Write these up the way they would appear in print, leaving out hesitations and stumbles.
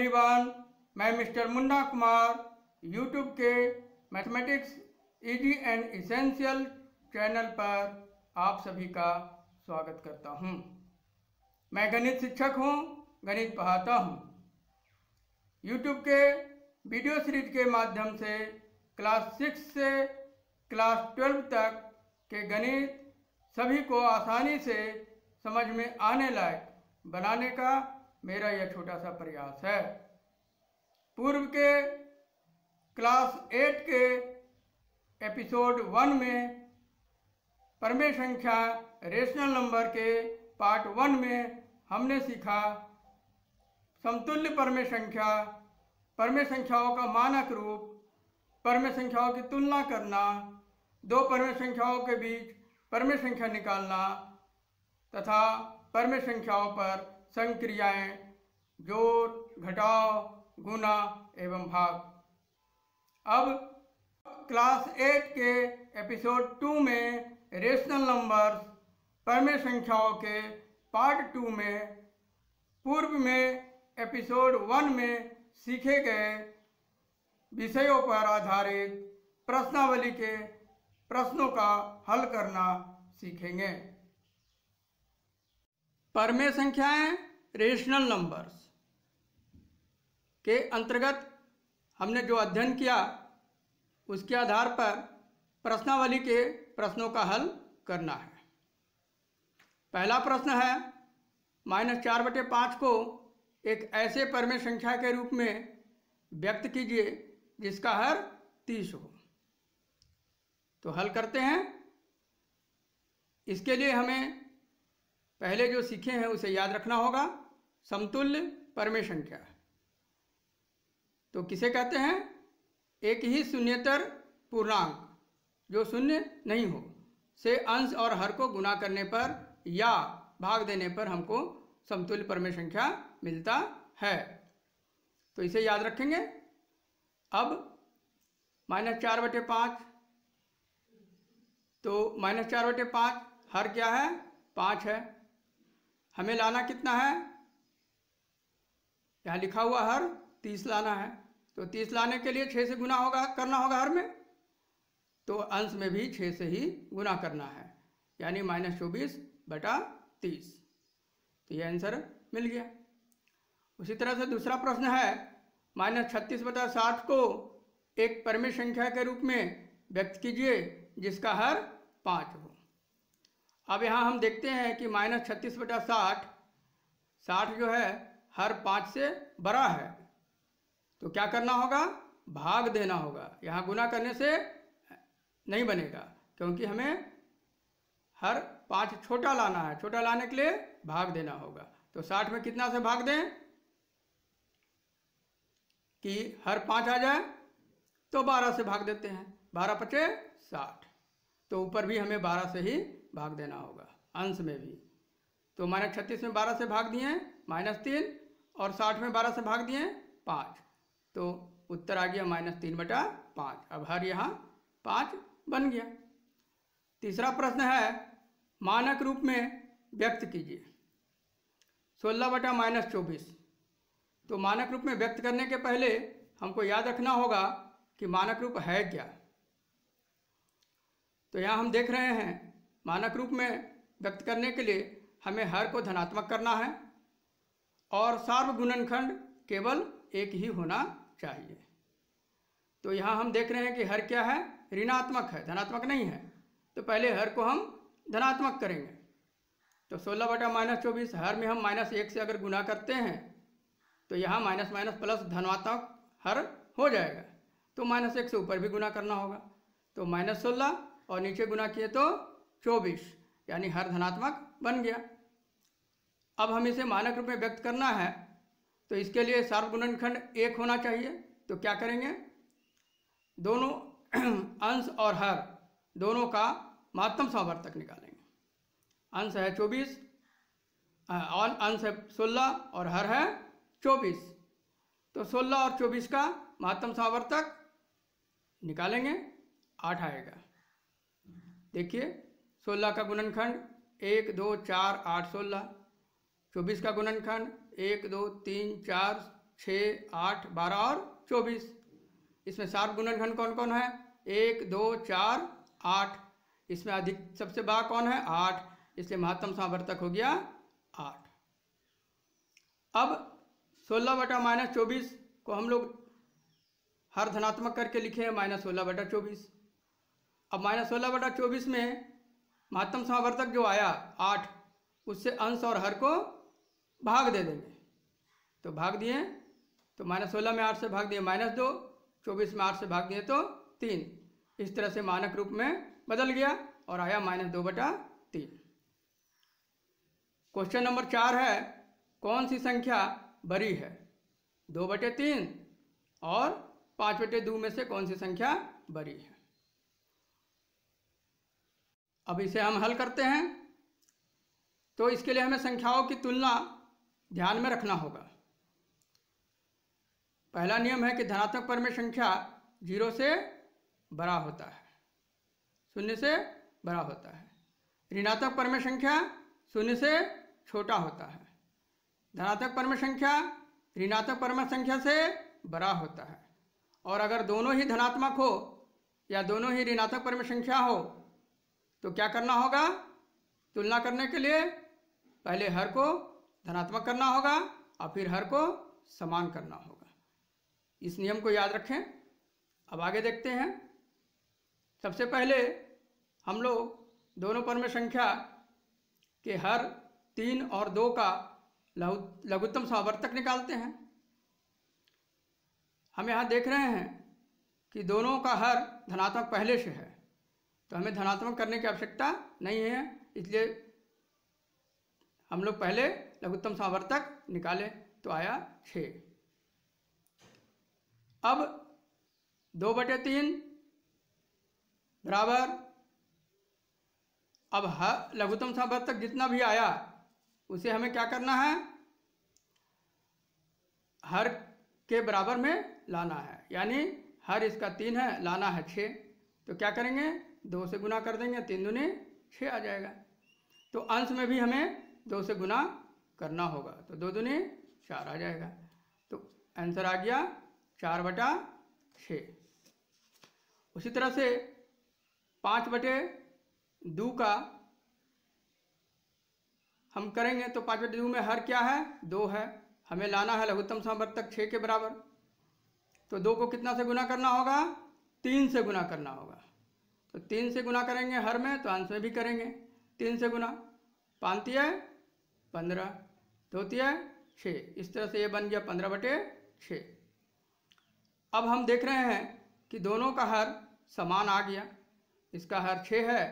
Everyone, मैं mister Munna Kumar YouTube के mathematics easy and essential channel पर आप सभी का स्वागत करता हूं। मैं गणित शिक्षक हूं, गणित पढ़ाता हूं। यूट्यूब के वीडियो सीरीज के माध्यम से क्लास 6 से क्लास 12 तक के गणित सभी को आसानी से समझ में आने लायक बनाने का मेरा यह छोटा सा प्रयास है। पूर्व के क्लास 8 के एपिसोड 1 में परमेय संख्या रेशनल नंबर के पार्ट 1 में हमने सीखा समतुल्य परमेय संख्याओं का मानक रूप, परमेय संख्याओं की तुलना करना, दो परमेय संख्याओं के बीच परमेय संख्या निकालना तथा परमेय संख्याओं पर संक्रियाएं, जोड़, घटाव, गुणा एवं भाग। अब क्लास 8 के एपिसोड 2 में रेशनल नंबर्स परमेय संख्याओं के पार्ट 2 में पूर्व में एपिसोड 1 में सीखे गए विषयों पर आधारित प्रश्नावली के प्रश्नों का हल करना सीखेंगे। परमेय संख्याएं रेशनल नंबर्स के अंतर्गत हमने जो अध्ययन किया उसके आधार पर प्रश्नावली के प्रश्नों का हल करना है। पहला प्रश्न है -4/5 को एक ऐसे परमेय संख्या के रूप में व्यक्त कीजिए जिसका हर 30 हो। तो हल करते हैं। इसके लिए हमें पहले जो सीखे हैं उसे याद रखना होगा। समतुल्य परमेय संख्या तो किसे कहते हैं? एक ही शून्येतर पूर्णांक जो शून्य नहीं हो से अंश और हर को गुणा करने पर या भाग देने पर हमको समतुल्य परमेय संख्या मिलता है। तो इसे याद रखेंगे। अब -4/5 तो -4/5 हर क्या है? 5 है। हमें लाना कितना है? यहाँ लिखा हुआ हर 30 लाना है। तो 30 लाने के लिए 6 से गुना करना होगा हर में, तो अंश में भी 6 से ही गुना करना है, यानी -24/30। तो ये आंसर मिल गया। उसी तरह से दूसरा प्रश्न है -36/60 को एक परमेय संख्या के रूप में व्यक्त कीजिए जिसका हर 5 हो। अब यहाँ हम देखते हैं कि -36/60 60 जो है हर 5 से बड़ा है, तो क्या करना होगा? भाग देना होगा। यहाँ गुना करने से नहीं बनेगा क्योंकि हमें हर 5 छोटा लाना है। छोटा लाने के लिए भाग देना होगा। तो 60 में कितना से भाग दें कि हर 5 आ जाए? तो 12 से भाग देते हैं। 12×5 = 60। तो ऊपर भी हमें 12 से ही भाग देना होगा, अंश में भी। तो -36 में 12 से भाग दिए -3 और 60 में 12 से भाग दिए 5। तो उत्तर आ गया -3/5। अब हर यहाँ 5 बन गया। तीसरा प्रश्न है मानक रूप में व्यक्त कीजिए 16/-24। तो मानक रूप में व्यक्त करने के पहले हमको याद रखना होगा कि मानक रूप है क्या। तो यहाँ हम देख रहे हैं मानक रूप में व्यक्त करने के लिए हमें हर को धनात्मक करना है और सार्वगुणनखंड केवल एक ही होना चाहिए। तो यहाँ हम देख रहे हैं कि हर क्या है? ऋणात्मक है, धनात्मक नहीं है। तो पहले हर को हम धनात्मक करेंगे। तो 16/-24 हर में हम -1 से अगर गुना करते हैं तो यहाँ माइनस प्लस धनात्मक हर हो जाएगा। तो -1 से ऊपर भी गुना करना होगा। तो -16 और नीचे गुना किए तो 24, यानी हर धनात्मक बन गया। अब हम इसे मानक रूप में व्यक्त करना है तो इसके लिए सार्वगुणनखंड 1 होना चाहिए। तो क्या करेंगे? दोनों अंश और हर दोनों का महत्तम समावर्तक निकालेंगे। अंश है 24 और अंश है 16 और हर है 24। तो 16 और 24 का महत्तम समावर्तक निकालेंगे, 8 आएगा। देखिए 16 का गुणनखंड 1 2 4 8 16, 24 का गुणनखंड 1 2 3 4 6, 8, 12 और 24। इसमें शार्प गुणनखंड कौन कौन है? 1, 2, 4, 8। इसमें अधिक सबसे बड़ा कौन है? 8, इसलिए महत्तम समावर्तक हो गया 8। अब 16/-24 को हम लोग हर धनात्मक करके लिखे हैं -16/24। अब -16/24 में महत्तम समावर्तक जो आया 8, उससे अंश और हर को भाग दे देंगे। तो भाग दिए तो -16 में 8 से भाग दिए -2, 24 में 8 से भाग दिए तो 3। इस तरह से मानक रूप में बदल गया और आया -2/3। क्वेश्चन नंबर 4 है, कौन सी संख्या बड़ी है? 2/3 और 5/2 में से कौन सी संख्या बड़ी है? अब इसे हम हल करते हैं। तो इसके लिए हमें संख्याओं की तुलना ध्यान में रखना होगा। पहला नियम है कि धनात्मक पर में संख्या 0 से बड़ा होता है, 0 से बड़ा होता है। ऋणात्मक पर में संख्या 0 से छोटा होता है। धनात्मक पर में संख्या ऋणात्मक पर में संख्या से बड़ा होता है। और अगर दोनों ही धनात्मक हो या दोनों ही ऋणात्मक पर में संख्या हो तो क्या करना होगा? तुलना करने के लिए पहले हर को धनात्मक करना होगा और फिर हर को समान करना होगा। इस नियम को याद रखें। अब आगे देखते हैं। सबसे पहले हम लोग दोनों पर में संख्या के हर 3 और 2 का लघुत्तम समावर्तक निकालते हैं। हम यहाँ देख रहे हैं कि दोनों का हर धनात्मक पहले से है, तो हमें धनात्मक करने की आवश्यकता नहीं है, इसलिए हम लोग पहले लघुत्तम समावर्तक निकाले तो आया 6। अब 2/3 बराबर, अब लघुत्तम समावर्तक जितना भी आया उसे हमें क्या करना है? हर के बराबर में लाना है, यानी हर इसका 3 है, लाना है 6। तो क्या करेंगे? 2 से गुना कर देंगे, 3 दूनी 6 आ जाएगा। तो अंश में भी हमें 2 से गुना करना होगा, तो 2 दूनी 4 आ जाएगा। तो आंसर आ गया 4/6। उसी तरह से 5/2 का हम करेंगे तो 5/2 में हर क्या है? 2 है। हमें लाना है लघुत्तम समावर्तक 6 के बराबर। तो 2 को कितना से गुना करना होगा? 3 से गुना करना होगा। तो 3 से गुना करेंगे हर में, तो अंश में भी करेंगे 3 से गुना। 5 तिया 15, 2 तिया 6। इस तरह से ये बन गया 15/6। अब हम देख रहे हैं कि दोनों का हर समान आ गया। इसका हर 6 है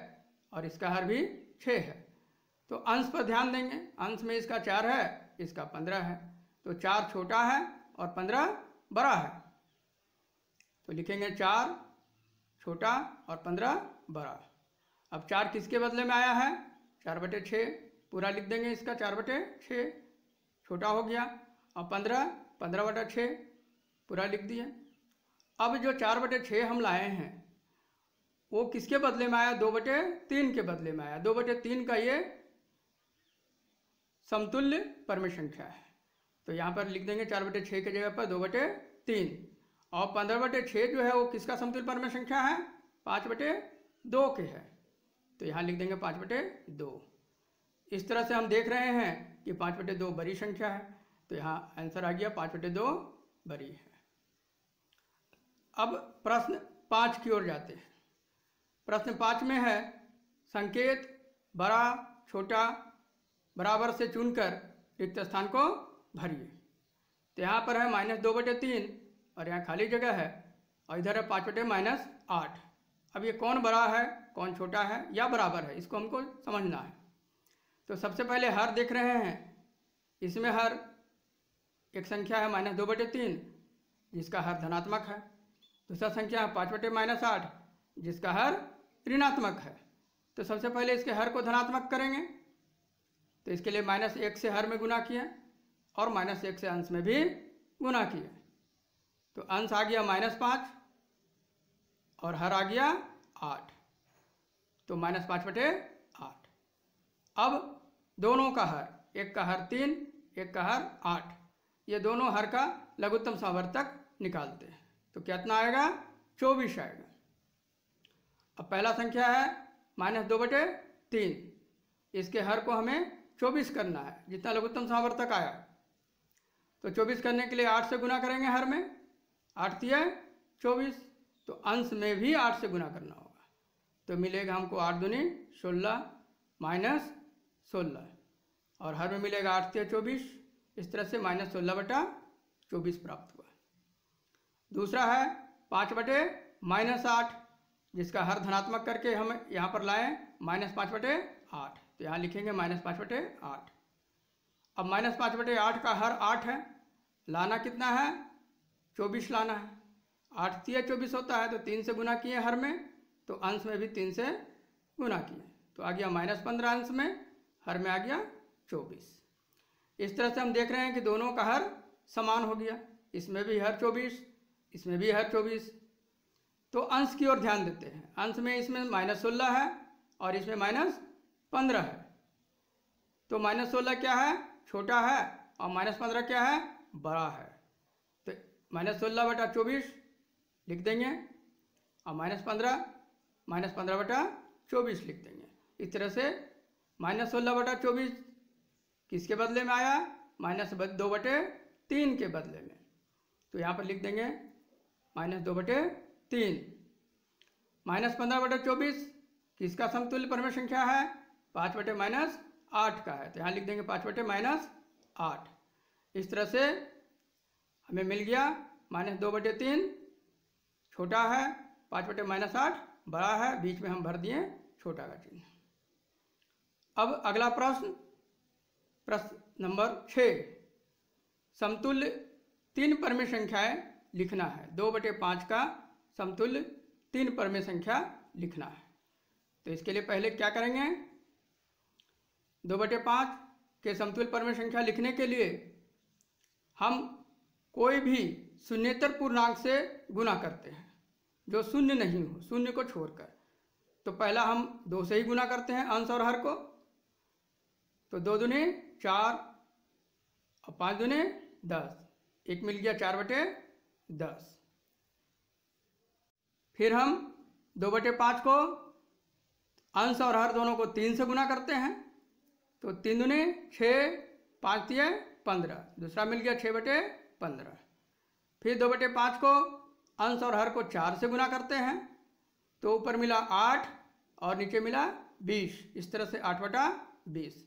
और इसका हर भी 6 है। तो अंश पर ध्यान देंगे। अंश में इसका 4 है, इसका 15 है। तो 4 छोटा है और 15 बड़ा है। तो लिखेंगे 4 छोटा और 15 बड़ा। अब 4 किसके बदले में आया है? 4/6 पूरा लिख देंगे। इसका 4/6 छोटा हो गया और 15/6 पूरा लिख दिए। अब जो 4/6 हम लाए हैं वो किसके बदले में आया? 2/3 के बदले में आया। 2/3 का ये समतुल्य परमेय संख्या है। तो यहाँ पर लिख देंगे 4/6 की जगह पर 2/3। और 15/6 जो है वो किसका समतुल्य परमेय संख्या है? 5/2 के है। तो यहाँ लिख देंगे 5/2। इस तरह से हम देख रहे हैं कि 5/2 बड़ी संख्या है। तो यहाँ आंसर आ गया 5/2 बड़ी है। अब प्रश्न 5 की ओर जाते हैं। प्रश्न 5 में है, संकेत बड़ा छोटा बराबर से चुनकर रिक्त स्थान को भरिए। तो यहाँ पर है -2/3 और यहाँ खाली जगह है और इधर है 5/-8। अब ये कौन बड़ा है कौन छोटा है या बराबर है, इसको हमको समझना है। तो सबसे पहले हर देख रहे हैं। इसमें हर एक संख्या है -2/3 जिसका हर धनात्मक है। दूसरा संख्या है 5/-8 जिसका हर ऋणात्मक है। तो सबसे पहले इसके हर को धनात्मक करेंगे। तो इसके लिए -1 से हर में गुना किए और -1 से अंश में भी गुना किए। तो अंश आ गया -5 और हर आ गया 8। तो -5/8। अब दोनों का हर, एक का हर 3 एक का हर 8, ये दोनों हर का लघुत्तम सावर्तक निकालते हैं। तो कितना आएगा? 24 आएगा। अब पहला संख्या है -2/3, इसके हर को हमें 24 करना है, जितना लघुत्तम सावर्तक आया। तो 24 करने के लिए 8 से गुना करेंगे हर में, 8 तिया 24, तो अंश में भी 8 से गुना करना होगा। तो मिलेगा हमको 8 दूनी 16 -16, और हर में मिलेगा 8 तिया 24। इस तरह से -16/24 प्राप्त हुआ। दूसरा है 5/-8, जिसका हर धनात्मक करके हम यहाँ पर लाएं -5/8, तो यहाँ लिखेंगे -5/8। अब -5/8 का हर 8 है, लाना कितना है? 24 लाना है। 8 तिया 24 होता है, तो 3 से गुना किए हर में, तो अंश में भी 3 से गुना किए, तो आ गया -15 अंश में, हर में आ गया 24। इस तरह से हम देख रहे हैं कि दोनों का हर समान हो गया, इसमें भी हर 24, इसमें भी हर 24। तो अंश की ओर ध्यान देते हैं। अंश में इसमें -16 है और इसमें -15 है। तो -16 क्या है? छोटा है, और -15 क्या है? बड़ा है। तो -16/24 लिख देंगे, और -15/24 लिख देंगे। इस तरह से -16/24 किसके बदले में आया? -2/3 के बदले में। तो यहाँ पर लिख देंगे -2/3। -15/24 किसका समतुल्य परमेय संख्या है? 5/-8 का है, तो यहाँ लिख देंगे 5/-8। इस तरह से हमें मिल गया -2/3 छोटा है, 5/-8 बड़ा है, बीच में हम भर दिए छोटा का चिन्ह। अब अगला प्रश्न नंबर 6, समतुल्य 3 परमेय संख्याएं लिखना है। 2/5 का समतुल्य 3 परमेय संख्या लिखना है। तो इसके लिए पहले क्या करेंगे? 2/5 के समतुल्य परमेय संख्या लिखने के लिए हम कोई भी शून्येतर पूर्णांक से गुना करते हैं, जो शून्य नहीं हो, शून्य को छोड़कर। तो पहला हम 2 से ही गुना करते हैं अंश और हर को। तो 2 दूने 4 और 5 दूने 10, एक मिल गया 4/10। फिर हम 2/5 को अंश और हर दोनों को 3 से गुना करते हैं। तो 3 दूने 6, 5 तिया 15, दूसरा मिल गया 6/15। फिर 2/5 को अंश और हर को 4 से गुना करते हैं, तो ऊपर मिला 8 और नीचे मिला 20, इस तरह से 8/20।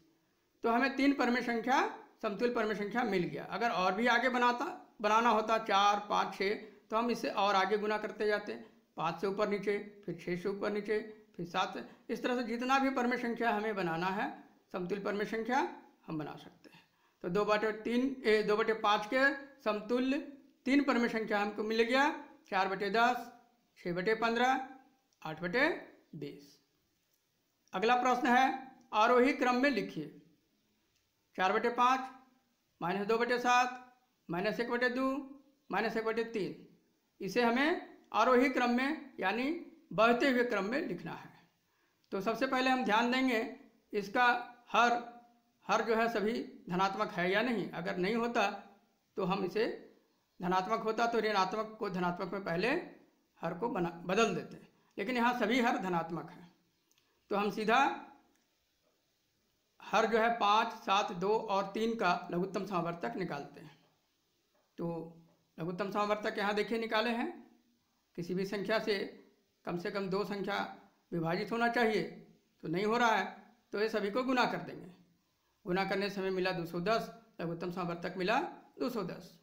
तो हमें 3 परमेय संख्या, समतुल्य परमेय संख्या मिल गया। अगर और भी आगे बनाना होता 4, 5, 6, तो हम इससे और आगे गुना करते जाते, 5 से ऊपर नीचे, फिर 6 से ऊपर नीचे, फिर 7 से। इस तरह से जितना भी परमेय संख्या हमें बनाना है, समतुल्य परमेय संख्या, हम बना सकते हैं। तो 2/5 के समतुल्य 3 परमेय संख्या हमको मिल गया 4/10, 6/15, 8/20। अगला प्रश्न है आरोही क्रम में लिखिए। 4/5, -2/7, -1/2, -1/3। इसे हमें आरोही क्रम में यानी बढ़ते हुए क्रम में लिखना है। तो सबसे पहले हम ध्यान देंगे इसका हर जो है सभी धनात्मक है या नहीं। अगर नहीं होता तो हम इसे, धनात्मक होता तो ऋणात्मक को धनात्मक में पहले हर को बदल देते, लेकिन यहाँ सभी हर धनात्मक है। तो हम सीधा हर जो है 5, 7, 2 और 3 का लघुत्तम समावर्तक निकालते हैं। तो लघुत्तम समावर्तक यहाँ देखिए निकाले हैं। किसी भी संख्या से कम 2 संख्या विभाजित होना चाहिए, तो नहीं हो रहा है, तो ये सभी को गुना कर देंगे। गुना करने से हमें मिला 210, लघुत्तम समावर्तक मिला 210।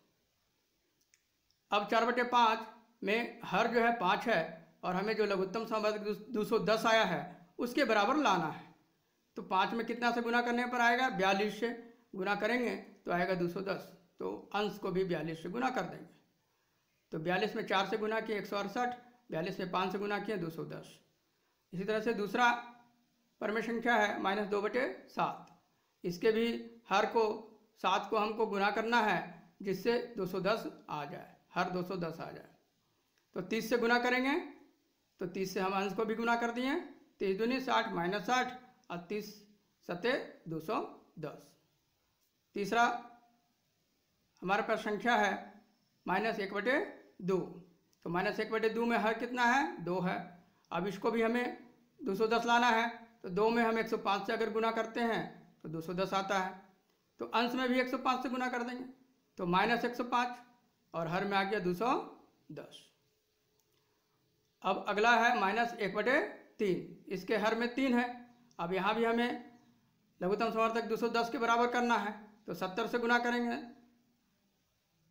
अब 4/5 में हर जो है 5 है, और हमें जो लघुत्तम समावर्तक 210 आया है उसके बराबर लाना है। तो 5 में कितना से गुना करने पर आएगा? 42 से गुना करेंगे तो आएगा 210। तो अंश को भी 42 से गुना कर देंगे। तो 42 में 4 से गुना किए 168, 42 में 5 से गुना किए 210। इसी तरह से दूसरा परमेय संख्या है -2/7। इसके भी हर को 7 को हमको गुना करना है, जिससे 210 आ जाए, हर 210 आ जाए। तो 30 से गुना करेंगे, तो 30 से हम अंश को भी गुना कर दिए, 30 दूनी 60 -60 और 30 सते 210। तीसरा हमारे पास संख्या है -1/2। तो -1/2 में हर कितना है? 2 है। अब इसको भी हमें 210 लाना है, तो 2 में हम 105 से अगर गुना करते हैं तो 210 आता है। तो अंश में भी 105 से गुना कर देंगे, तो -105 और हर में आ गया 210। अब अगला है -1/3, इसके हर में 3 है। अब यहाँ भी हमें लघुत्तम समवर्तक 210 के बराबर करना है, तो 70 से गुना करेंगे,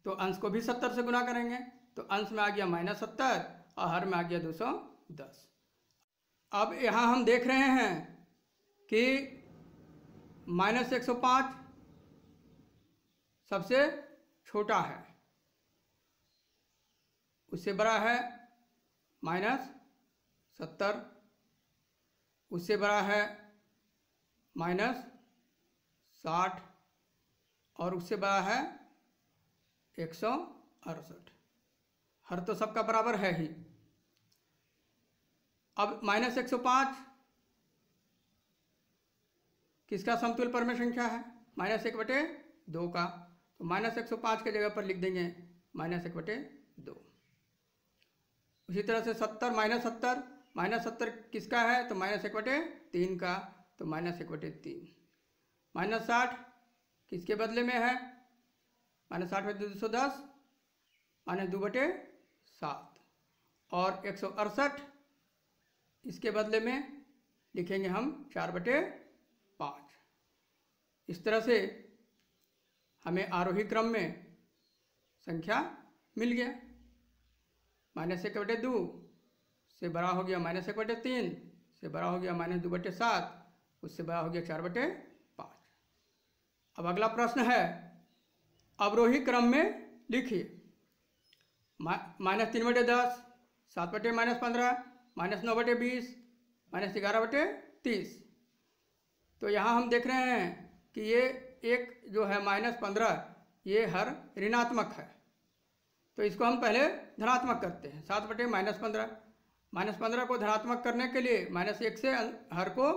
तो अंश को भी 70 से गुना करेंगे, तो अंश में आ गया -70 और हर में आ गया 210। अब यहाँ हम देख रहे हैं कि -105 सबसे छोटा है, उससे बड़ा है -70, उससे बड़ा है -60 और उससे बड़ा है 168। हर तो सबका बराबर है ही। अब -105 किसका समतुल्य परमेय संख्या है? -1/2 का। तो -105 के जगह पर लिख देंगे -1/2। उसी तरह से 70 -70 किसका है? तो -1/3 का, तो -1/3। -60 किसके बदले में है? -60/210 -2/7। और 168 इसके बदले में लिखेंगे हम 4/5। इस तरह से हमें आरोही क्रम में संख्या मिल गया। -1/2 से बड़ा हो गया -1/3, से बड़ा हो गया -2/7, उससे बड़ा हो गया 4/5। अब अगला प्रश्न है अवरोही क्रम में लिखिए। -3/10, 7/-15, -9/20, -11/30। तो यहाँ हम देख रहे हैं कि ये एक जो है -15, ये हर ऋणात्मक है, तो इसको हम पहले धनात्मक करते हैं। 7/-15, -15 को धनात्मक करने के लिए -1 से हर को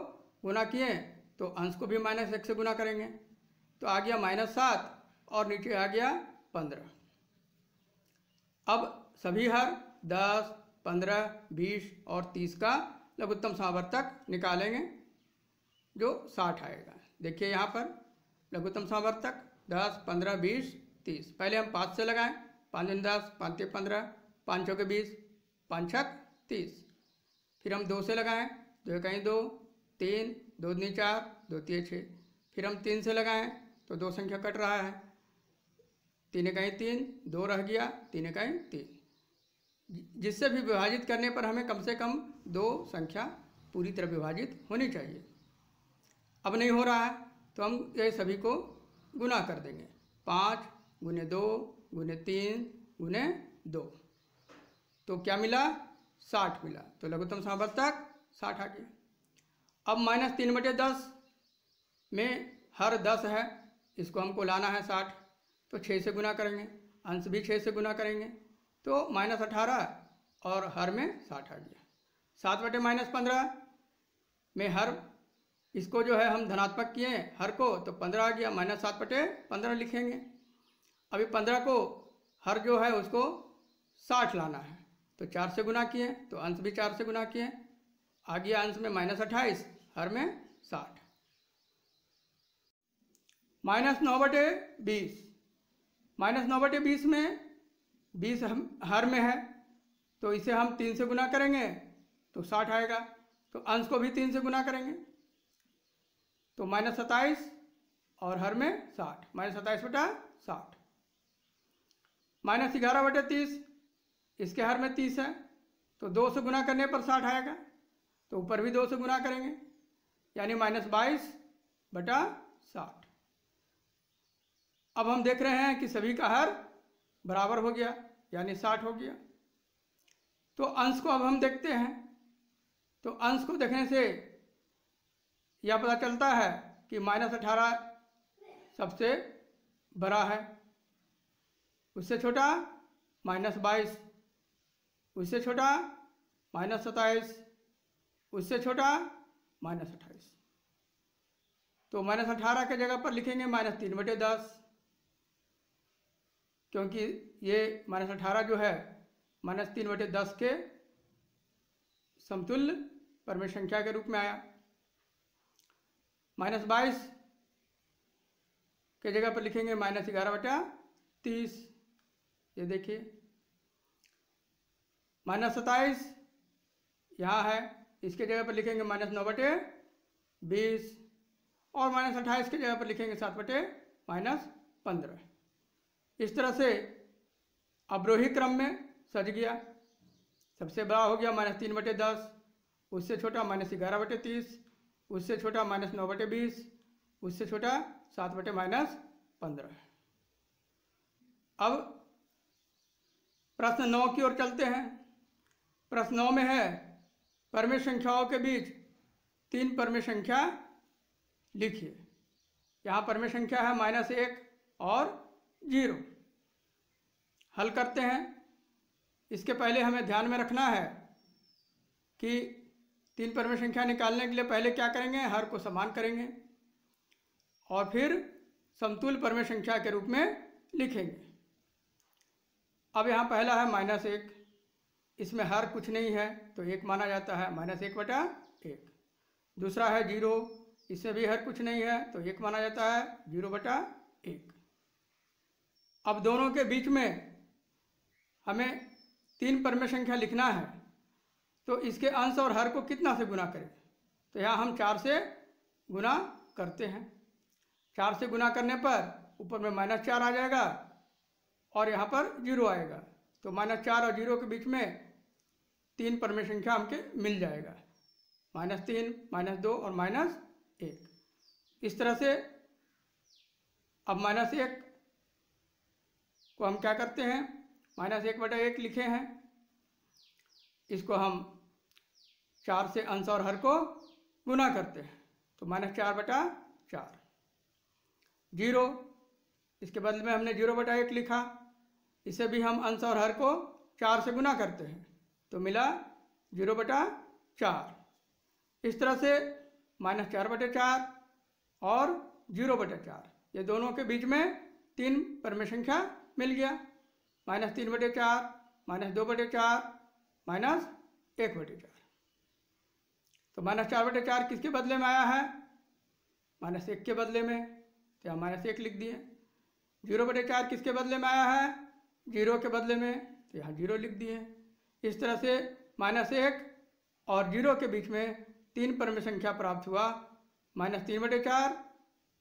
गुना किए, तो अंश को भी -1 से गुना करेंगे, तो आ गया -7 और नीचे आ गया 15। अब सभी हर 10, 15, 20 और 30 का लघुत्तम समावर्तक निकालेंगे, जो 60 आएगा। देखिए यहाँ पर लघुत्तम समावर्तक 10, 15, 20, 30। पहले हम 5 से लगाएं। 5 × 10, 5 × 15, 5 × 20, 5 × 30। फिर हम 2 से लगाएं, 2 × 2, 3, 2 × 4, 2 × 6। फिर हम 3 से लगाएं, तो 2 संख्या कट रहा है, 3 × 3, 2 रह गया, 3 × 3। जिससे भी विभाजित करने पर हमें कम से कम 2 संख्या पूरी तरह विभाजित होनी चाहिए। अब नहीं हो रहा है, तो हम ये सभी को गुना कर देंगे। 5 × 2 × 3 × 2, तो क्या मिला? 60 मिला। तो लघुत्तम समावर्तक 60 आ गया। अब -3/10 में हर 10 है, इसको हमको लाना है 60, तो 6 से गुना करेंगे, अंश भी 6 से गुना करेंगे, तो -18 और हर में 60 आ गया। 7/-15 में हर, इसको जो है हम धनात्मक किए हर को, तो 15 आ गया, -7/15 लिखेंगे। अभी 15 को हर जो है उसको 60 लाना है, तो 4 से गुना किए, तो अंश भी 4 से गुना किए, आ गया अंश में -28, हर में 60। -9/20, -9/20 में 20 हर में है, तो इसे हम 3 से गुना करेंगे, तो 60 आएगा, तो अंश को भी 3 से गुना करेंगे, तो -27 और हर में 60, -27/60। -11/30, इसके हर में 30 है, तो 2 से गुना करने पर 60 आएगा, तो ऊपर भी 2 से गुना करेंगे, यानी -22/60। अब हम देख रहे हैं कि सभी का हर बराबर हो गया, यानी 60 हो गया। तो अंश को अब हम देखते हैं, तो अंश को देखने से यह पता चलता है कि -18 सबसे बड़ा है, उससे छोटा -22, उससे छोटा -27, उससे छोटा -28। तो -18 के जगह पर लिखेंगे -3/10, क्योंकि ये -18 जो है -3/10 के समतुल्य परमेय संख्या के रूप में आया। -22 के जगह पर लिखेंगे -11/30, ये देखिए। -27 यहाँ है, इसके जगह पर लिखेंगे -9/20 और -28 के जगह पर लिखेंगे 7/-15। इस तरह से अवरोही क्रम में सज गया। सबसे बड़ा हो गया -3/10, उससे छोटा -11/30, उससे छोटा -9/20, उससे छोटा 7/-15। अब प्रश्न 9 की ओर चलते हैं। प्रश्न 9 में है परमेय संख्याओं के बीच 3 परमेय संख्या लिखिए। यहाँ परमेय संख्या है -1 और 0। हल करते हैं। इसके पहले हमें ध्यान में रखना है कि 3 परमेय संख्या निकालने के लिए पहले क्या करेंगे, हर को समान करेंगे और फिर समतुल्य परमेय संख्या के रूप में लिखेंगे। अब यहाँ पहला है -1, इसमें हर कुछ नहीं है तो 1 माना जाता है, -1/1। दूसरा है 0, इसमें भी हर कुछ नहीं है तो 1 माना जाता है, 0/1। अब दोनों के बीच में हमें 3 परमेय संख्या लिखना है तो इसके अंश और हर को कितना से गुना करें, तो यहाँ हम 4 से गुना करते हैं। 4 से गुना करने पर ऊपर में -4 आ जाएगा और यहाँ पर 0 आएगा, तो -4 और 0 के बीच में 3 परमेय संख्या हमके मिल जाएगा, -3, -2 और -1। इस तरह से अब -1 को हम क्या करते हैं, -1/1 लिखे हैं, इसको हम 4 से अंश और हर को गुना करते हैं तो -4/4। 0, इसके बदले में हमने 0/1 लिखा, इसे भी हम अंश और हर को 4 से गुना करते हैं तो मिला 0/4। इस तरह से -4/4 और 0/4 ये दोनों के बीच में 3 परमेय संख्या मिल गया, -3/4, -2/4, -1/4। तो -4/4 किसके बदले में आया है, -1 के बदले में, तो यहाँ -1 लिख दिए। 0/4 किसके बदले में आया है, 0 के बदले में, तो यहाँ 0 लिख दिए। इस तरह से -1 और 0 के बीच में 3 परमेय संख्या प्राप्त हुआ, -3/4,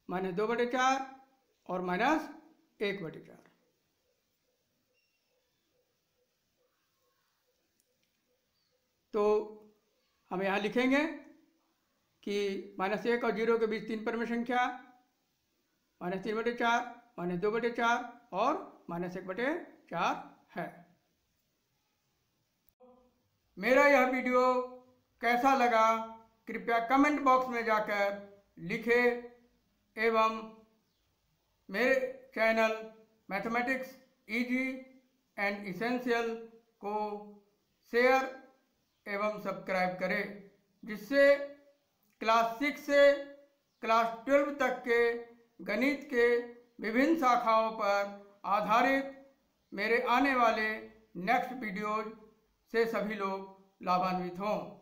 -2/4 और -1/4। तो हम यहाँ लिखेंगे कि -1 और 0 के बीच 3 परमेय संख्या -3/4, -2/4 और -1/4 है। मेरा यह वीडियो कैसा लगा कृपया कमेंट बॉक्स में जाकर लिखें एवं मेरे channel mathematics easy and essential को शेयर एवं सब्सक्राइब करें, जिससे क्लास 6 से क्लास 12 तक के गणित के विभिन्न शाखाओं पर आधारित मेरे आने वाले नेक्स्ट वीडियोज से सभी लोग लाभान्वित हों।